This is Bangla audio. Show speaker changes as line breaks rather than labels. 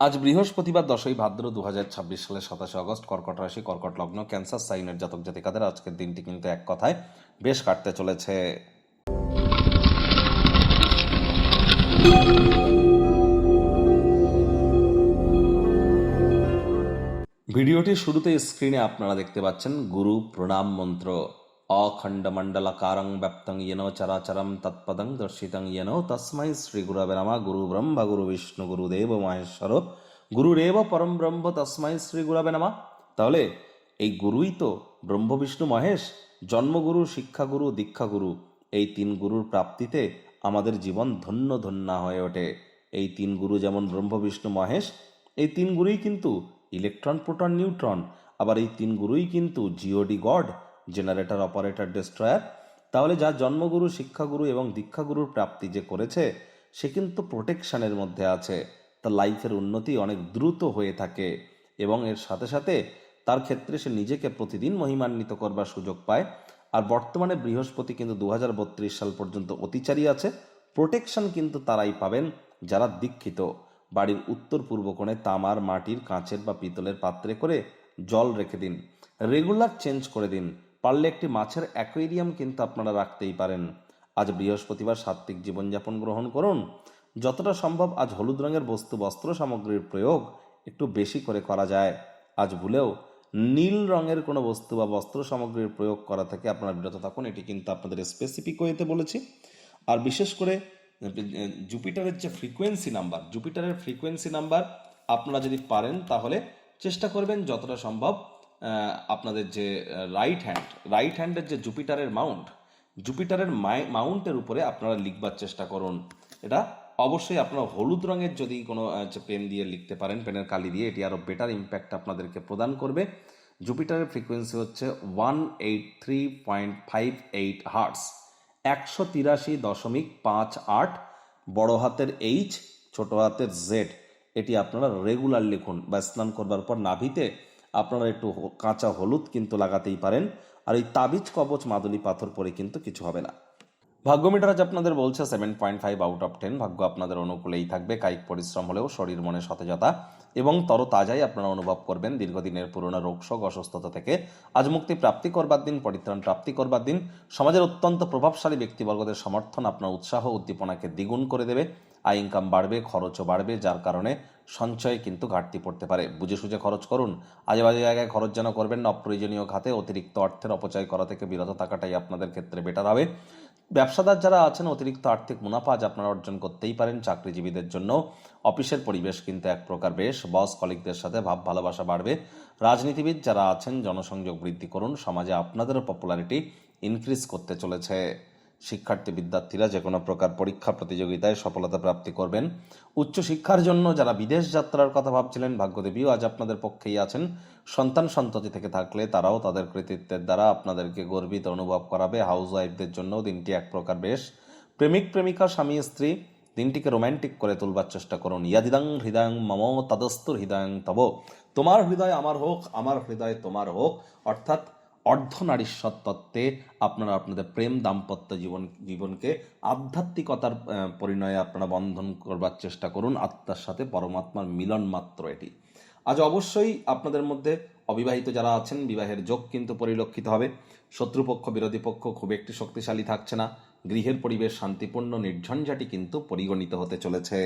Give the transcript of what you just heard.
আজ বৃহস্পতিবার 10ই ভাদ্র 2026 সালের 27 আগস্ট, কর্কট রাশি, কর্কট লগ্ন, ক্যান্সার সাইনের জাতক জাতিকাদের আজকের দিনটি কিন্তু এক কথায় বেশ কাটতে চলেছে। ভিডিওটির শুরুতে স্ক্রিনে আপনারা দেখতে পাচ্ছেন গুরু প্রণাম মন্ত্র। অখণ্ডমণ্ডলাকারং ব্যাপ্তং येन চরাচরম তৎপদং দর্শিতং येन তস্मै শ্রী গুরবে নমঃ। গুরু ব্রহ্মা গুরু বিষ্ণু গুরুদেব মহেশ্বর গুরুরেব পরম ব্রহ্ম তস্मै শ্রী গুরবে নমঃ। তাহলে এই গুরুই তো ব্রহ্ম বিষ্ণু মহেশ, জন্মগুরু, শিক্ষাগুরু, দীক্ষাগুরু। এই তিন গুরুর প্রাপ্তিতে আমাদের জীবন ধন্য ধন্য হয়ে ওঠে। এই তিন গুরু যেমন ব্রহ্ম বিষ্ণু মহেশ, এই তিন গুরুই কিন্তু ইলেকট্রন, প্রোটন, নিউট্রন। আবার এই তিন গুরুই কিন্তু GOD god, generator, operator, destroyer. তাহলে যার জন্মগুরু, শিক্ষাগুরু এবং দীক্ষাগুরুর প্রাপ্তি যে করেছে, সে কিন্তু প্রোটেকশনের মধ্যে আছে। তার লাইফের উন্নতি অনেক দ্রুত হয়ে থাকে এবং এর সাথে সাথে তার ক্ষেত্রে সে নিজেকে প্রতিদিন মহিমান্বিত করবার সুযোগ পায়। আর বর্তমানে বৃহস্পতি কিন্তু 2032 সাল পর্যন্ত অতিচারী আছে। প্রোটেকশন কিন্তু তারাই পাবেন যারা দীক্ষিত। বাড়ির উত্তর পূর্ব কোণে তামার, মাটির, কাঁচের বা পিতলের পাত্রে করে জল রেখে দিন। রেগুলার চেঞ্জ করে দিন। পারলে একটি মাছের অ্যাকোয়ারিয়াম কিন্তু আপনারা রাখতেই পারেন। আজ বৃহস্পতিবার সাত্ত্বিক জীবনযাপন গ্রহণ করুন। যতটা সম্ভব আজ হলুদ রঙের বস্তু, বস্ত্র সামগ্রীর প্রয়োগ একটু বেশি করে করা যায়। আজ ভুলেও নীল রঙের কোনো বস্তু বা বস্ত্র সামগ্রীর প্রয়োগ করা থেকে আপনারা বিরত থাকুন। এটি কিন্তু আপনাদের স্পেসিফিক ওয়েতে বলেছি। আর বিশেষ করে জুপিটারের যে ফ্রিকোয়েন্সি নাম্বার আপনারা যদি পারেন তাহলে চেষ্টা করবেন যতটা সম্ভব আপনাদের যে রাইট হ্যান্ডের যে জুপিটারের মাউন্টের উপরে আপনারা লিখবার চেষ্টা করুন। এটা অবশ্যই আপনারা হলুদ রঙের যদি কোনো পেন দিয়ে লিখতে পারেন, পেনের কালি দিয়ে, এটি আরও বেটার ইম্প্যাক্ট আপনাদেরকে প্রদান করবে। জুপিটারের ফ্রিকোয়েন্সি হচ্ছে 183.58 হার্টস, 183.58। বড় হাতের এইচ, ছোট হাতের জেড। এটি আপনারা রেগুলার লিখুন বা স্নান করবার পর নাভিতে আপনারা একটু কাঁচা হলুদ কিন্তু লাগাতেই পারেন। আর এই তাবিজ, কবচ, মাদুলি পাথর পরে কিন্তু কিছু হবে না। ভাগ্য মিটার আজ আপনাদের বলছে 7.5 আউট অফ 10। ভাগ্য আপনাদের অনুকূলেই থাকবে। কায়িক পরিশ্রম হলেও শরীর মনে সতেজতা এবং তরতাজাই আপনারা অনুভব করবেন। দীর্ঘদিনের পুরনো রোগশোক, অসুস্থতা থেকে আজ মুক্তি প্রাপ্তি করবার দিন, পরিত্রাণ প্রাপ্তি করবার দিন। সমাজের অত্যন্ত প্রভাবশালী ব্যক্তিবর্গদের সমর্থন আপনার উৎসাহ উদ্দীপনাকে দ্বিগুণ করে দেবে। আয় ইনকাম বাড়বে, খরচও বাড়বে, যার কারণে সঞ্চয়ে কিন্তু ঘাটতি পড়তে পারে। বুঝে সুঝে খরচ করুন। আজে বাজে জায়গায় খরচ যেন করবেন না। অপ্রয়োজনীয় খাতে অতিরিক্ত অর্থের অপচয় করা থেকে বিরত থাকাটাই আপনাদের ক্ষেত্রে বেটার হবে। ব্যবসাদার যারা আছেন, অতিরিক্ত আর্থিক মুনাফা আজ আপনারা অর্জন করতেই পারেন। চাকরিজীবীদের জন্য অফিসের পরিবেশ কিন্তু এক প্রকার বেশ। বস কলিগদের সাথে ভাব ভালোবাসা বাড়বে। রাজনীতিবিদ যারা আছেন, জনসংযোগ বৃদ্ধি করুন। সমাজে আপনাদেরও পপুলারিটি ইনক্রিজ করতে চলেছে। শিক্ষার্থী বিদ্যার্থীরা যে কোনো প্রকার পরীক্ষা প্রতিযোগিতায় সফলতা প্রাপ্তি করবেন। উচ্চশিক্ষার জন্য যারা বিদেশ যাত্রার কথা ভাবছিলেন, ভাগ্যদেবীও আজ আপনাদের পক্ষেই আছেন। সন্তান সন্ততি থেকে থাকলে তারাও তাদের কৃতিত্বের দ্বারা আপনাদেরকে গর্বিত অনুভব করাবে। হাউস ওয়াইফদের জন্য দিনটি এক প্রকার বেশ। প্রেমিক প্রেমিকা, স্বামী স্ত্রী দিনটিকে রোম্যান্টিক করে তুলবার চেষ্টা করুন। ইয়াদিদাং হৃদয়ং মম তদস্তুর হৃদয়ং তব। তোমার হৃদয় আমার হোক, আমার হৃদয় তোমার হোক। অর্থাৎ অর্ধনারীশ্বর তত্ত্বে আপনারা আপনাদের প্রেম দাম্পত্য জীবনকে আধ্যাত্মিকতার পরিণয়ে আপনারা বন্ধন করবার চেষ্টা করুন। আত্মার সাথে পরমাত্মার মিলন মাত্র এটি। আজ অবশ্যই আপনাদের মধ্যে অবিবাহিত যারা আছেন, বিবাহের যোগ কিন্তু পরিলক্ষিত হবে। শত্রুপক্ষ, বিরোধী পক্ষ খুব একটি শক্তিশালী থাকছে না। গৃহের পরিবেশ শান্তিপূর্ণ, নির্ঝঞ্ঝাটি কিন্তু পরিগণিত হতে চলেছে।